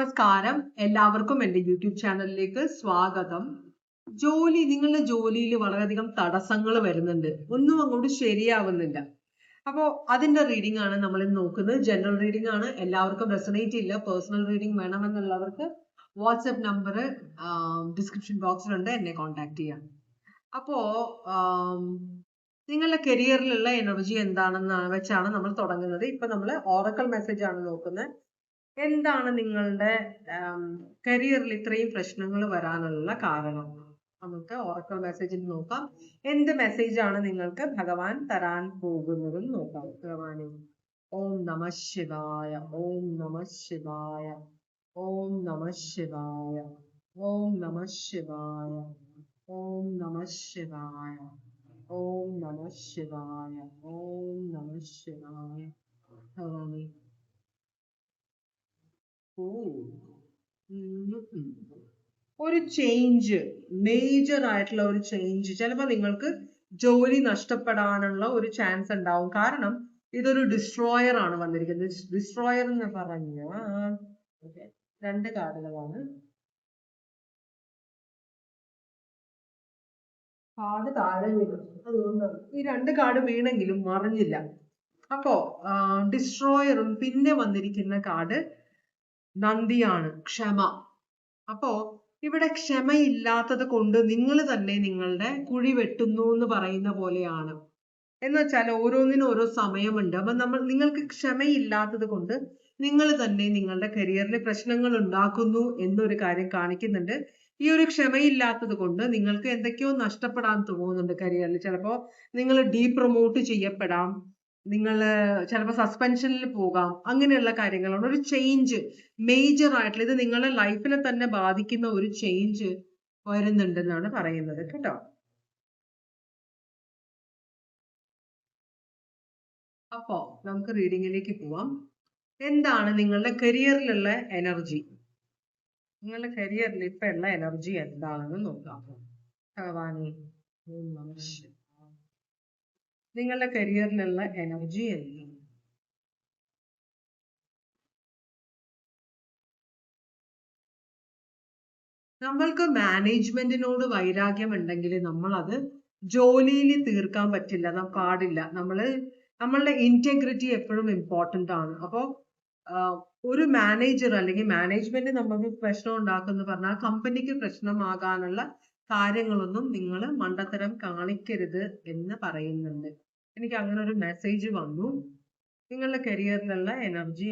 നമസ്കാരം, എല്ലാവർക്കും എൻ്റെ യൂട്യൂബ് ചാനലിലേക്ക് സ്വാഗതം. നിങ്ങളുടെ ജോലിയിൽ വളരെയധികം തടസ്സങ്ങൾ വരുന്നുണ്ട്, ഒന്നും അങ്ങോട്ട് ശരിയാവുന്നില്ല. അപ്പോൾ അതിന്റെ റീഡിംഗ് ആണ് നമ്മൾ ഇന്ന് നോക്കുന്നത്. ജനറൽ റീഡിംഗ് ആണ്, എല്ലാവർക്കും റെസണേറ്റ് ഇല്ല. പേഴ്സണൽ റീഡിംഗ് വേണമെന്നുള്ളവർക്ക് വാട്സ്ആപ്പ് നമ്പർ ഡിസ്ക്രിപ്ഷൻ ബോക്സിലുണ്ട്, എന്നെ കോൺടാക്ട് ചെയ്യാം. അപ്പോ നിങ്ങളുടെ കരിയറിലുള്ള എനർജി എന്താണെന്ന് വെച്ചാണ് നമ്മൾ തുടങ്ങുന്നത്. ഇപ്പൊ നമ്മൾ ഓറക്കൽ മെസ്സേജ് ആണ് നോക്കുന്നത്. എന്താണ് നിങ്ങളുടെ കരിയറിൽ ഇത്രയും പ്രശ്നങ്ങൾ വരാനുള്ള കാരണം? നമുക്ക് ഓറക്കൽ മെസ്സേജിൽ നോക്കാം. എന്ത് മെസ്സേജ് ആണ് നിങ്ങൾക്ക് ഭഗവാൻ തരാൻ പോകുന്നത് നോക്കാം. ഭഗവാനെ ഓം നമഃ ശിവായ, ഓം നമഃ ശിവായ, ഓം നമഃ ശിവായ, ഓം നമഃ ശിവായ, ഓം നമഃ ശിവായ, ഓം നമഃ ശിവായ, ഓം നമഃ ശിവായ. ഭഗവാനെ ഒരു ചേഞ്ച്, മേജർ ആയിട്ടുള്ള ഒരു ചേഞ്ച്, ചിലപ്പോൾ നിങ്ങൾക്ക് ജോലി നഷ്ടപ്പെടാനുള്ള ഒരു ചാൻസ് ഉണ്ടാവും. കാരണം ഇതൊരു ഡിസ്ട്രോയർ ആണ് വന്നിരിക്കുന്നത്. ഡിസ്ട്രോയർ എന്ന് പറഞ്ഞാൽ രണ്ട് കാർഡുകളാണ്. കാർഡ് താഴെ വീണു, അതുകൊണ്ടാണ് ഈ രണ്ട് കാർഡ് വീണെങ്കിലും മറിഞ്ഞില്ല. അപ്പോ ഡിസ്ട്രോയറും പിന്നെ വന്നിരിക്കുന്ന കാർഡ് നന്ദിയാണ്, ക്ഷമ. അപ്പോ ഇവിടെ ക്ഷമയില്ലാത്തത് കൊണ്ട് നിങ്ങൾ തന്നെ നിങ്ങളുടെ കുഴി വെട്ടുന്നു എന്ന് പറയുന്ന പോലെയാണ്. എന്ന് വെച്ചാൽ ഓരോന്നിനും ഓരോ സമയമുണ്ട്. അപ്പൊ നിങ്ങൾക്ക് ക്ഷമയില്ലാത്തത് കൊണ്ട് നിങ്ങൾ തന്നെ നിങ്ങളുടെ കരിയറിൽ പ്രശ്നങ്ങൾ ഉണ്ടാക്കുന്നു എന്നൊരു കാര്യം കാണിക്കുന്നുണ്ട്. ഈ ഒരു ക്ഷമയില്ലാത്തത് കൊണ്ട് നിങ്ങൾക്ക് എന്തൊക്കെയോ നഷ്ടപ്പെടാൻ തോന്നുന്നുണ്ട് കരിയറിൽ. ചിലപ്പോൾ നിങ്ങൾ ഡീപ്രൊമോട്ട് ചെയ്യപ്പെടാം, നിങ്ങൾ ചിലപ്പോൾ സസ്പെൻഷനിൽ പോകാം, അങ്ങനെയുള്ള കാര്യങ്ങളാണ്. ഒരു ചേഞ്ച്, മേജർ ആയിട്ടുള്ള, ഇത് നിങ്ങളുടെ ലൈഫിനെ തന്നെ ബാധിക്കുന്ന ഒരു ചേഞ്ച് വരുന്നുണ്ടെന്നാണ് പറയുന്നത് കേട്ടോ. അപ്പോ നമുക്ക് റീഡിങ്ങിലേക്ക് പോവാം. എന്താണ് നിങ്ങളുടെ കരിയറിലുള്ള എനർജി? നിങ്ങളുടെ കരിയറിൽ ഇപ്പൊ ഉള്ള എനർജി എന്താണെന്ന് നോക്കാം. ഭഗവാനെ നിങ്ങളുടെ കരിയറിലുള്ള എനർജി എന്താണ്? നമ്മൾക്ക് മാനേജ്മെന്റിനോട് വൈരാഗ്യം ഉണ്ടെങ്കിൽ നമ്മൾ അത് ജോലിയിൽ തീർക്കാൻ പാടില്ല. നമ്മളുടെ ഇന്റഗ്രിറ്റി എപ്പോഴും ഇമ്പോർട്ടൻ്റ് ആണ്. അപ്പോൾ ഒരു മാനേജർ അല്ലെങ്കിൽ മാനേജ്മെന്റ് നമുക്ക് പ്രശ്നം ഉണ്ടാക്കുന്നു പറഞ്ഞാൽ കമ്പനിക്ക് പ്രശ്നമാകാനുള്ള കാര്യങ്ങളൊന്നും നിങ്ങൾ മണ്ടത്തരം കാണിക്കരുത് എന്ന് പറയുന്നുണ്ട്. എനിക്ക് അങ്ങനെ ഒരു മെസ്സേജ് വന്നു. നിങ്ങളുടെ കരിയറിലുള്ള എനർജി